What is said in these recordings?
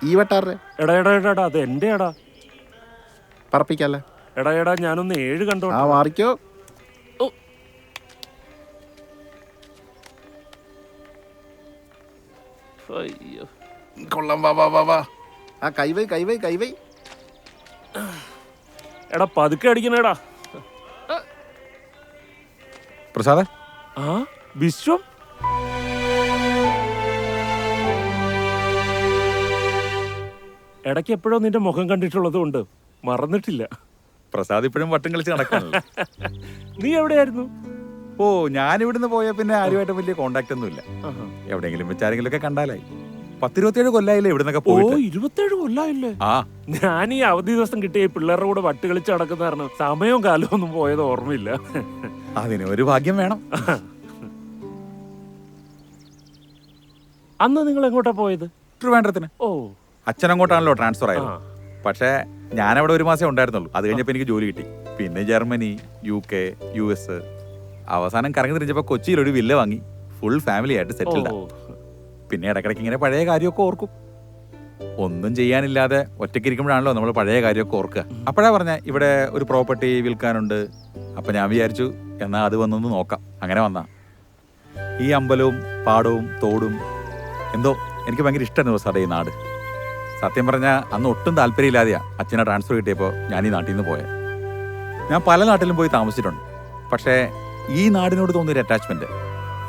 ഈ വട്ടാറ് എടാ എടാ എടാ എടാ അത് എന്റെ എടാ പറപ്പിക്കല്ലേ. എടാ എടാ ഞാനൊന്ന് 7 കണ്ടോ. ആ മാറിക്കോ. അയ്യോ കൊള്ളാം. വാ വാ വാ വാ. ആ കൈവൈ കൈവൈ കൈവൈ. എടാ പതുക്കെ അടിക്കണേടാ. പ്രസാദ്, ആ വിശ്വം ഇടയ്ക്ക് എപ്പോഴോ നിന്റെ മുഖം കണ്ടിട്ടുള്ളത് കൊണ്ട് മറന്നിട്ടില്ല. പ്രസാദ് ഇപ്പോഴും വട്ടം കളിച്ച് നടക്കാനല്ലേ? നീ എവിടെയായിരുന്നു? ഓ, ഞാനിവിടുന്ന് പോയാൽ പിന്നെ ആരുമായിട്ട് വലിയ കോണ്ടാക്ട് ഒന്നും ഇല്ല. എവിടെയെങ്കിലും വെച്ചാരെങ്കിലും ഒക്കെ കണ്ടാലായി. 10-27 കൊല്ലായില്ലേ ഇവിടുന്നൊക്കെ ഓ പോയിട്ട്. 27 കൊല്ലായില്ലേ? ആ, ഞാൻ ഈ അവധി ദിവസം കിട്ടിയ പിള്ളേരുടെ കൂടെ വട്ട് കളിച്ച് നടക്കുന്ന കാരണം സമയവും കാലവും ഒന്നും പോയത് ഓർമ്മയില്ല. അതിന് ഒരു ഭാഗ്യം വേണം. അന്ന് നിങ്ങൾ എങ്ങോട്ടാ പോയത്? ട്രിവാൻഡ്രത്തിന്. ഓ, അച്ഛനങ്ങോട്ടാണല്ലോ ട്രാൻസ്ഫർ ആയത്. ആ. പക്ഷേ ഞാനവിടെ 1 മാസേ ഉണ്ടായിരുന്നുള്ളൂ. അത് കഴിഞ്ഞപ്പോൾ എനിക്ക് ജോലി കിട്ടി. പിന്നെ ജർമ്മനി, UK, US, അവസാനം കറങ്ങി തിരിഞ്ഞപ്പോൾ കൊച്ചിയിൽ ഒരു വില്ല വാങ്ങി ഫുൾ ഫാമിലി ആയിട്ട് സെറ്റിൽഡ്. ഓ. പിന്നെ ഇടയ്ക്കിടയ്ക്ക് ഇങ്ങനെ പഴയ കാര്യമൊക്കെ ഓർക്കും. ഒന്നും ചെയ്യാനില്ലാതെ ഒറ്റയ്ക്കിരിക്കുമ്പോഴാണല്ലോ നമ്മൾ പഴയ കാര്യമൊക്കെ ഓർക്കുക. അപ്പോഴാ പറഞ്ഞ ഇവിടെ ഒരു പ്രോപ്പർട്ടി വിൽക്കാനുണ്ട്. അപ്പം ഞാൻ വിചാരിച്ചു എന്നാൽ അത് വന്നൊന്ന് നോക്കാം. അങ്ങനെ വന്നാ ഈ അമ്പലവും പാടവും തോടും എന്തോ എനിക്ക് ഭയങ്കര ഇഷ്ടമായിരുന്നു സാറേ ഈ നാട്. സത്യം പറഞ്ഞാൽ അന്ന് ഒട്ടും താല്പര്യമില്ലാതെയാ അച്ഛനെ ട്രാൻസ്ഫർ കിട്ടിയപ്പോൾ ഞാൻ ഈ നാട്ടിൽ നിന്ന് പോയത്. ഞാൻ പല നാട്ടിലും പോയി താമസിച്ചിട്ടുണ്ട്. പക്ഷേ ഈ നാടിനോട് തോന്നിയൊരു അറ്റാച്ച്മെൻറ്റ്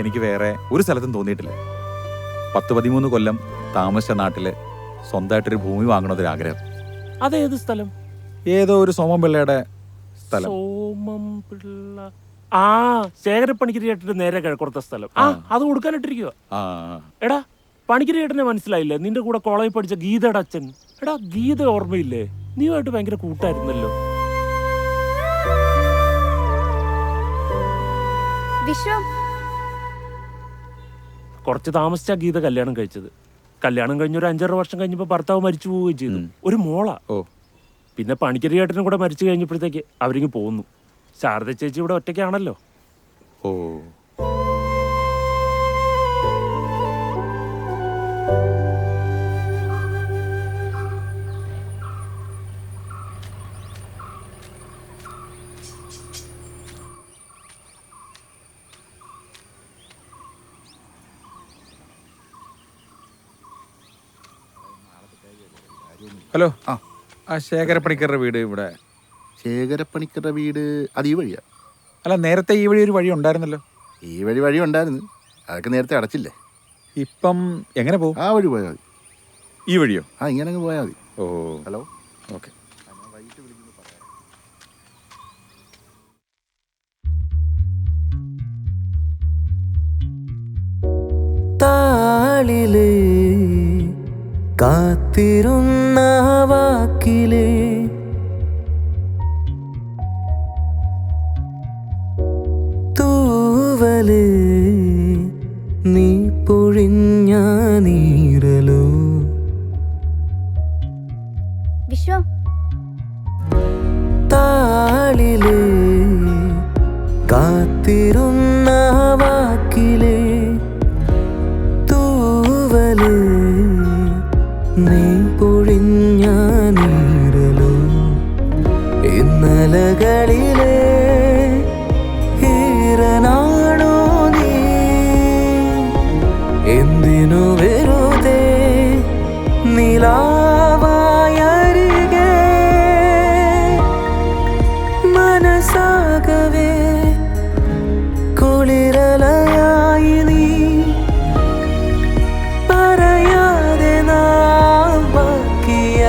എനിക്ക് വേറെ ഒരു സ്ഥലത്തും തോന്നിയിട്ടില്ല. 10-13 കൊല്ലം താമസിച്ച നാട്ടിൽ സ്വന്തമായിട്ടൊരു ഭൂമി വാങ്ങണമെന്നൊരാഗ്രഹം. അതേത് സ്ഥലം? ഏതോ ഒരു സോമൻ പിള്ളയുടെ സ്ഥലം. സോമം പിള്ള. ആ, ശേഖരപ്പണിക്കരി ചേട്ടന്റെ നേരെ കിഴക്കുറത്തെ സ്ഥലം. ആ, അത് കൊടുക്കാനിട്ടിരിക്കുക. ആ, എടാ പണിക്കരി ചേട്ടനെ മനസ്സിലായില്ലേ? നിന്റെ കൂടെ കോളേജിൽ പഠിച്ച ഗീതയുടെ അച്ഛൻ. എടാ ഗീത ഓർമ്മയില്ലേ? നീയുമായിട്ട് ഭയങ്കര കൂട്ടായിരുന്നല്ലോ. വിശ്വം, കുറച്ച് താമസിച്ചാ ഗീത കല്യാണം കഴിച്ചത്. കല്യാണം കഴിഞ്ഞ ഒരു 5-6 വർഷം കഴിഞ്ഞപ്പോൾ ഭർത്താവ് മരിച്ചു പോവുകയും ചെയ്തു. ഒരു മോളാ. ഓ, പിന്നെ പണിക്കരി ചേട്ടനും കൂടെ മരിച്ചു കഴിഞ്ഞപ്പോഴത്തേക്ക് അവരിങ്ങ് പോന്നു. ശാരദ ചേച്ചി ഇവിടെ ഒറ്റയ്ക്കാണല്ലോ. ഓ, ഹലോ. ആ ശേഖരപ്പണിക്കരുടെ വീട് ഇവിടെ. ശേഖരപ്പണിക്കരുടെ വീട് അത് ഈ വഴിയാ? അല്ല, നേരത്തെ ഈ വഴി ഒരു വഴി ഉണ്ടായിരുന്നല്ലോ. ഈ വഴി ഉണ്ടായിരുന്നു. അതൊക്കെ നേരത്തെ അടച്ചില്ലേ? ഇപ്പം എങ്ങനെ പോകും? ആ വഴി പോയാൽ മതി. ഈ വഴിയോ? ആ, ഇങ്ങനെ അങ്ങ് പോയാൽ മതി. ഓ, ഹലോ. ഓക്കെ. താളിലെ കാത്തിരുന്ന വാക്കിലെ തൂവല് നീ പൊഴിഞ്ഞ നീരലോ. വിശ്വം, താളിലെ കാത്തിരുന്ന വാക്കിലെ തൂവല് നീ പൊഴിഞ്ഞ നീരലോ. ഇന്നലകളിലെ ഈറനാണോ നീ? എന്തിനു വെറുതെ നിലാവായരികെ മനസ്സാകവേ കുളിരലയായി നീ പറയാതെ നാം ബാക്കിയാക്കിയതെന്തിനോ?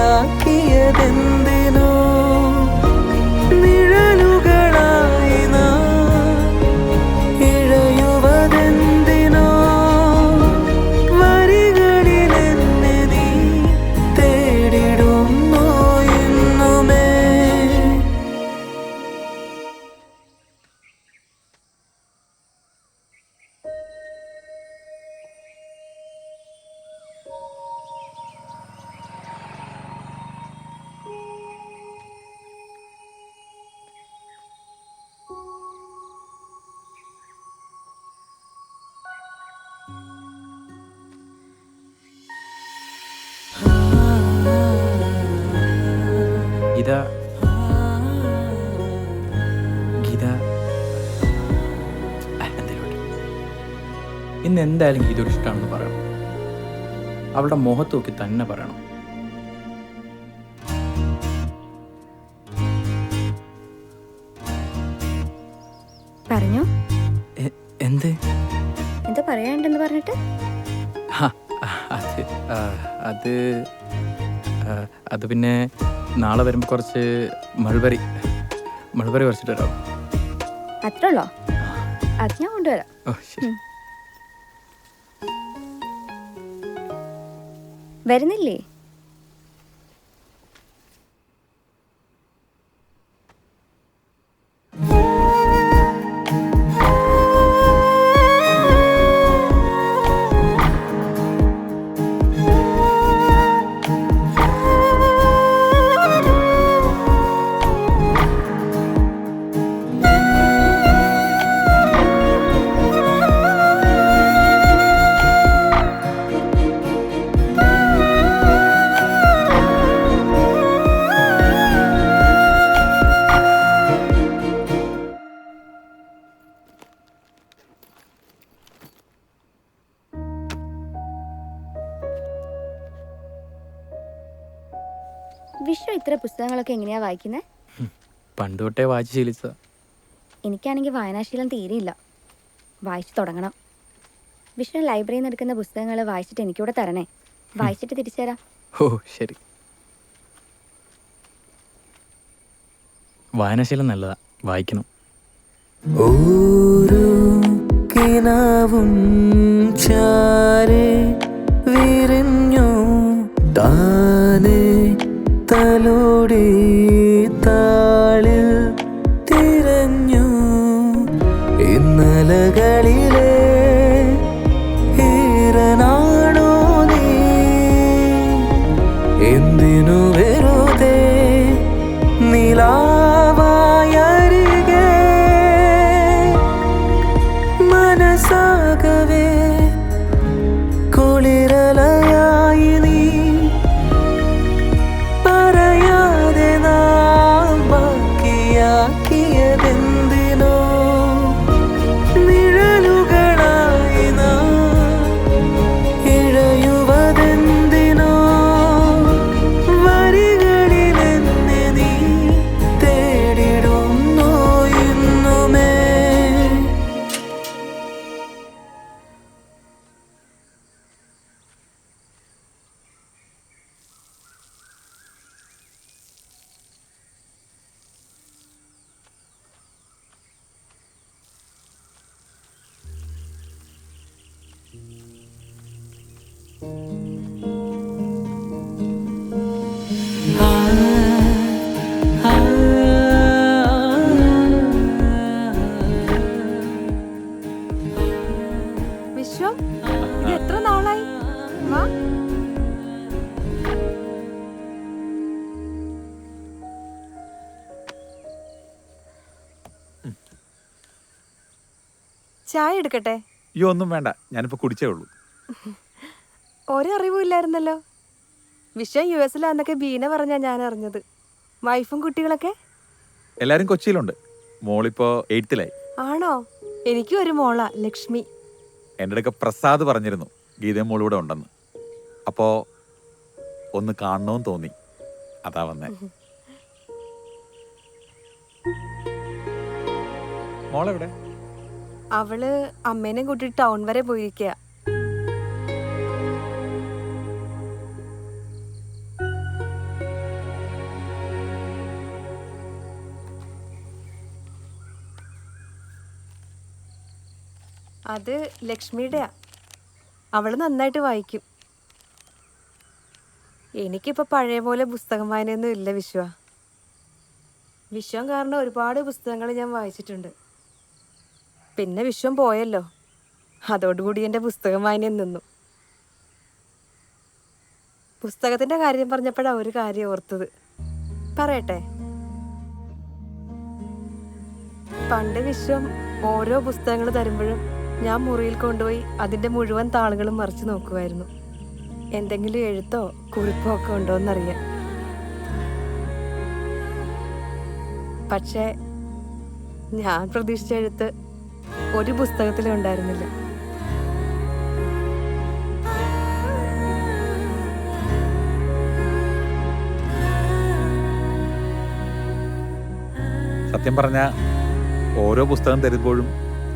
നിഴലുകളായി നാം ഇഴയുവതെന്തിനോ? വരികളിലെന്നെ നീ ഗീത ഗീത എന്തെങ്കിലും ഇന്ന് എന്തായാലും ഗീത ഒരു ഇഷ്ടമാണെന്ന് പറയണം. അവളുടെ മുഖത്ത് നോക്കി തന്നെ പറയണം. പറഞ്ഞോ. എന്ത് എന്താ പറയാണ്ടെന്ന് പറഞ്ഞിട്ട്? അത് അത് അത് പിന്നെ നാളെ വരുമ്പോൾ കുറച്ച് മൾബറി കുറച്ചിട്ട് വരാം. അത്രേ ഉള്ളോ? അത് ഞാൻ കൊണ്ടുവരാം. ഓ ശരി. വരുന്നില്ലേ? വിഷ്ണു ഇത്ര പുസ്തകങ്ങളൊക്കെ എങ്ങനെയാ വായിക്കുന്നത്? പണ്ട് തൊട്ടേ വായിച്ച് ശീലിച്ചതാ. എനിക്കാണെങ്കിൽ വായനാശീലം തീരെയില്ല. വായിച്ചു തുടങ്ങണം. വിഷ്ണു ലൈബ്രറിയിൽ നിന്ന് എടുക്കുന്ന പുസ്തകങ്ങൾ വായിച്ചിട്ട് എനിക്കൂടെ തരണേ. വായിച്ചിട്ട് തിരിച്ചു തരാം. ഓ ശരി. വായനാശീലം നല്ലതാ, വായിക്കണം. ഓരോ കിനാവും ചാരെ വിരിഞ്ഞു താനെ തലോടി താളിൽ തിരഞ്ഞു ഇന്നലകളിലെ ഈറനാണോ നീ എന്തിനു വെറുതെ നിലാവായരികെ മനസ്സാകവേ കുളിരലയായി നീ പറയാതെ നാം ബാക്കിയാക്കിയതെന്തിനോ നിഴലുകളായി നാം ഇഴയുവതെന്തിനോ വരികളിലെന്നെ നീ തേടിടുന്നു ഇന്നുമേ. വിശ്വം, ഇത് എത്ര നാളായി? വാ. ചായ എടുക്കട്ടെ? ഈ ഒന്നും വേണ്ട, ഞാനിപ്പോൾ കുടിച്ചേ ഉള്ളൂ. ഒരറിവും ഇല്ലായിരുന്നല്ലോ. വിശ്വം US എന്നൊക്കെ ബീന പറഞ്ഞാ ഞാൻ അറിഞ്ഞത്. വൈഫും കുട്ടികളൊക്കെ എല്ലാവരും കൊച്ചിയിലുണ്ട്. മോളിപ്പോൾ 8th ആണോ? എനിക്കും ഒരു മോളാ, ലക്ഷ്മി. എൻ്റെ അടുക്ക പ്രസാദ് പറഞ്ഞിരുന്നു ഗീതയും മോളിവിടെ ഉണ്ടെന്ന്. അപ്പോൾ ഒന്ന് കാണണമെന്ന് തോന്നി, അതാ വന്നേ. മോളെവിടെ? അവള് അമ്മേനെ കൂട്ടിട്ട് ടൗൺ വരെ പോയിരിക്കുക. അത് ലക്ഷ്മിയുടെയാ. അവള് നന്നായിട്ട് വായിക്കും. എനിക്കിപ്പോൾ പഴയ പോലെ പുസ്തകം വായനയൊന്നും ഇല്ല വിശ്വ. വിശ്വം കാരണം ഒരുപാട് പുസ്തകങ്ങൾ ഞാൻ വായിച്ചിട്ടുണ്ട്. പിന്നെ വിശ്വം പോയല്ലോ, അതോടുകൂടി എൻ്റെ പുസ്തകം വായനയും നിന്നു. പുസ്തകത്തിൻ്റെ കാര്യം പറഞ്ഞപ്പോഴാണ് ഒരു കാര്യം ഓർത്തത്, പറയട്ടെ? പണ്ട് വിശ്വം ഓരോ പുസ്തകങ്ങൾ തരുമ്പോഴും ഞാൻ മുറിയിൽ കൊണ്ടുപോയി അതിൻ്റെ മുഴുവൻ താളുകളും മറിച്ച് നോക്കുമായിരുന്നു. എന്തെങ്കിലും എഴുത്തോ കുറിപ്പോ ഒക്കെ ഉണ്ടോയെന്നറിയാം. പക്ഷേ ഞാൻ പ്രതീക്ഷിച്ച എഴുത്ത് ഒരു പുസ്തകത്തിലും ഉണ്ടായിരുന്നില്ല. സത്യം പറഞ്ഞാൽ ഓരോ പുസ്തകം തരുമ്പോഴും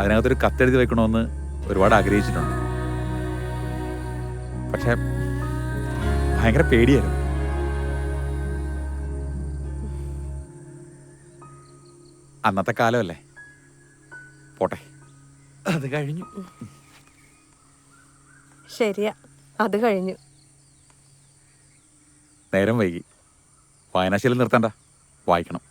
അതിനകത്തൊരു കത്തെഴുതി വെക്കണമെന്ന് ഒരുപാട് ആഗ്രഹിച്ചിട്ടുണ്ട്. പക്ഷെ ഭയങ്കര പേടിയായിരുന്നു. അന്നത്തെ കാലമല്ലേ, പോട്ടെ, അത് കഴിഞ്ഞു. ശരിയാ, അത് കഴിഞ്ഞു. നേരം വൈകി. വായനാശീലം നിർത്തണ്ട, വായിക്കണം.